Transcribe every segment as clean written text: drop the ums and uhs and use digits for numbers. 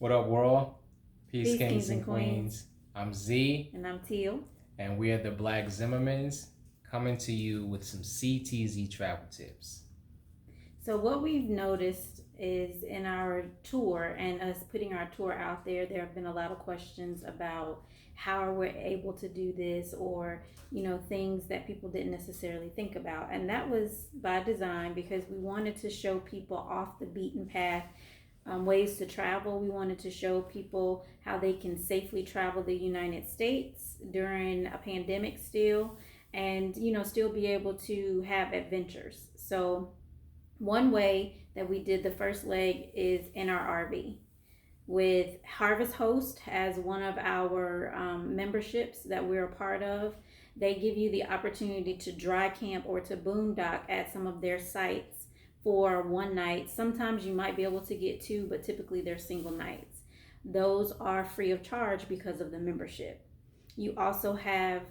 What up, world? Peace, Peace, kings kings and and queens. queens. I'm Z, And I'm Teal. and we are the Black Zimmermans coming to you with some CTZ travel tips. So, what we've noticed is in our tour and us putting our tour out there, there have been a lot of questions about how are we able to do this or, things that people didn't necessarily think about. And that was by design because we wanted to show people off the beaten path ways to travel. We wanted to show people how they can safely travel the United States during a pandemic still and, still be able to have adventures. So, one way that we did the first leg is in our RV with Harvest Host as one of our memberships that we're a part of. They give you the opportunity to dry camp or to boondock at some of their sites for one night. Sometimes you might be able to get two, but typically they're single nights. Those are free of charge because of the membership. You also have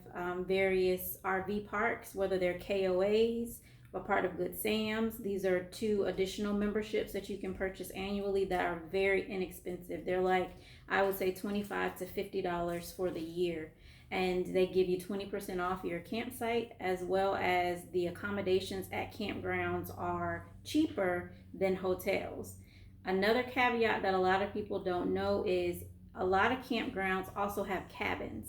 various RV parks, whether they're KOAs or part of Good Sam's. These are two additional memberships that you can purchase annually that are very inexpensive. They're like, I would say $25 to $50 for the year. And they give you 20% off your campsite, as well as the accommodations at campgrounds are cheaper than hotels. Another caveat that a lot of people don't know is a lot of campgrounds also have cabins.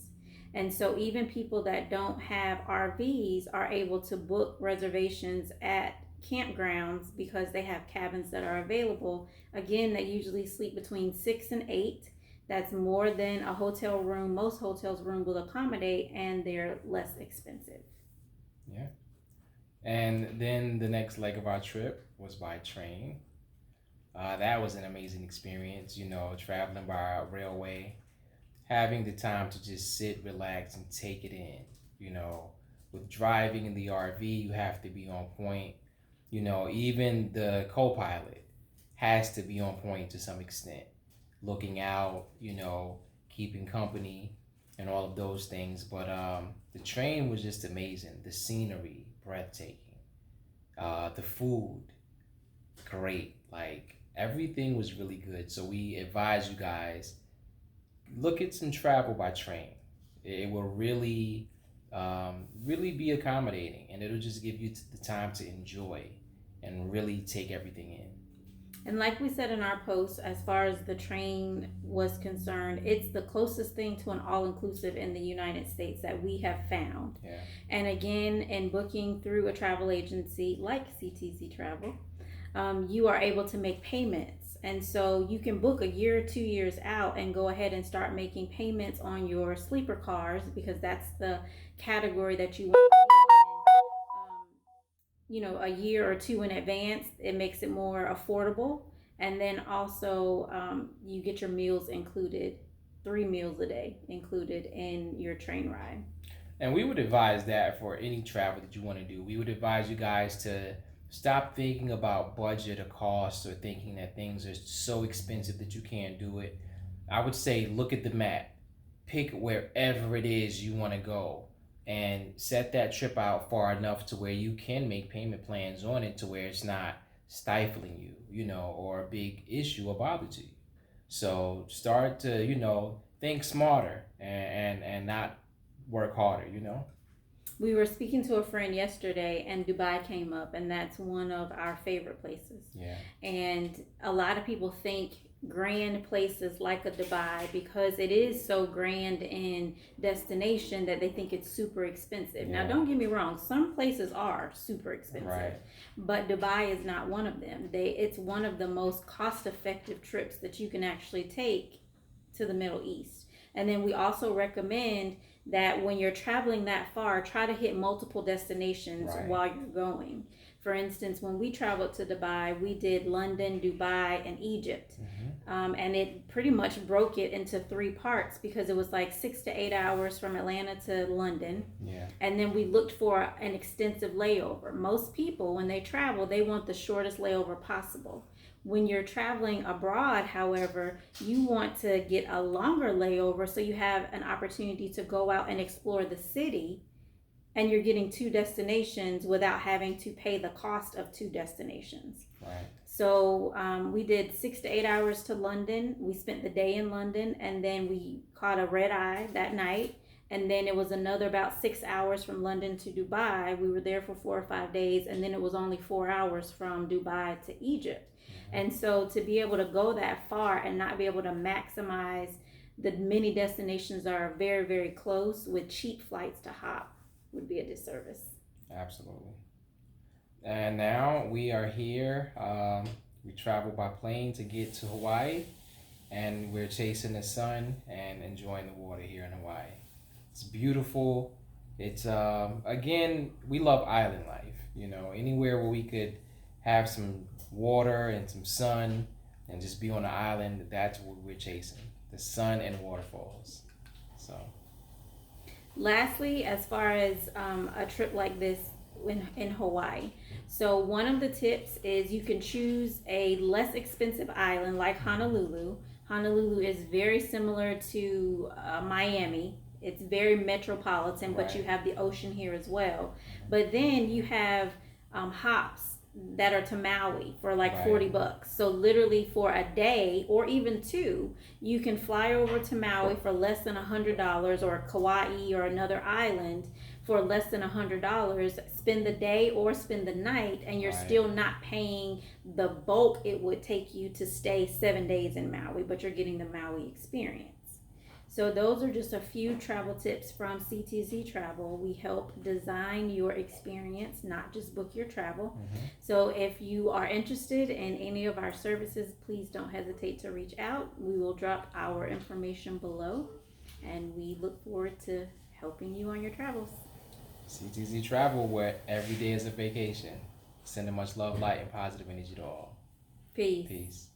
And so even people that don't have RVs are able to book reservations at campgrounds because they have cabins that are available. Again, they usually sleep between 6 and 8. That's more than a hotel room. Most hotels room will accommodate, and they're less expensive. Yeah. And then the next leg of our trip was by train. That was an amazing experience, traveling by railway, having the time to just sit, relax, and take it in. You know, with driving in the RV, you have to be on point. Even the co pilot has to be on point to some extent, looking out, keeping company, and all of those things. But the train was just amazing. The scenery, breathtaking. The food, great. Like everything was really good. So we advise you guys look at some travel by train. It will really be accommodating, and it'll just give you the time to enjoy and really take everything in. And like we said in our post, as far as the train was concerned, it's the closest thing to an all inclusive in the United States that we have found. Yeah. And again, in booking through a travel agency like CTZ Travel, you are able to make payments. And so you can book a year or 2 years out and go ahead and start making payments on your sleeper cars because that's the category that you want to be in. A year or two in advance. It makes it more affordable. And then also, you get your meals included, 3 meals a day included in your train ride. And we would advise that for any travel that you want to do. We would advise you guys to stop thinking about budget or cost or thinking that things are so expensive that you can't do it. I would say look at the map, pick wherever it is you want to go, and set that trip out far enough to where you can make payment plans on it to where it's not stifling you, or a big issue or bother to you. So start to, think smarter and not work harder. We were speaking to a friend yesterday, and Dubai came up, and that's one of our favorite places. Yeah. And a lot of people think grand places like a Dubai because it is so grand in destination that they think it's super expensive. Yeah. Now, don't get me wrong, some places are super expensive, Right. but Dubai is not one of them. It's one of the most cost-effective trips that you can actually take to the Middle East. And then we also recommend that when you're traveling that far, try to hit multiple destinations Right. while you're going. For instance, when we traveled to Dubai, we did London, Dubai, and Egypt. And it pretty much broke it into 3 parts because it was like 6 to 8 hours from Atlanta to London. Yeah. And then we looked for an extensive layover. Most people, when they travel, they want the shortest layover possible. When you're traveling abroad, however, you want to get a longer layover so you have an opportunity to go out and explore the city, and you're getting two destinations without having to pay the cost of two destinations. Right. So we did 6 to 8 hours to London. We spent the day in London, and then we caught a red eye that night. And then it was another about 6 hours from London to Dubai. We were there for 4 or 5 days, and then it was only 4 hours from Dubai to Egypt. And so to be able to go that far and not be able to maximize the many destinations that are very, very close with cheap flights to hop would be a disservice. Absolutely. And now we are here. We travel by plane to get to Hawaii, and we're chasing the sun and enjoying the water here in Hawaii. It's beautiful. It's again, we love island life. You know, anywhere where we could have some water and some sun and just be on the island, that's what we're chasing. The sun and waterfalls. So Lastly, as far as a trip like this in Hawaii, so one of the tips is you can choose a less expensive island like Honolulu. Honolulu is very similar to Miami. It's very metropolitan, but you right, have the ocean here as well. But then you have hops that are to Maui for like right, $40. So literally for a day or even two, you can fly over to Maui for less than $100, or Kauai or another island for less than $100. Spend the day or spend the night, and you're right. still not paying the bulk it would take you to stay 7 days in Maui, but you're getting the Maui experience. So those are just a few travel tips from CTZ Travel. We help design your experience, not just book your travel. Mm-hmm. So if you are interested in any of our services, please don't hesitate to reach out. We will drop our information below, and we look forward to helping you on your travels. CTZ Travel, where every day is a vacation. Sending much love, light, and positive energy to all. Peace. Peace.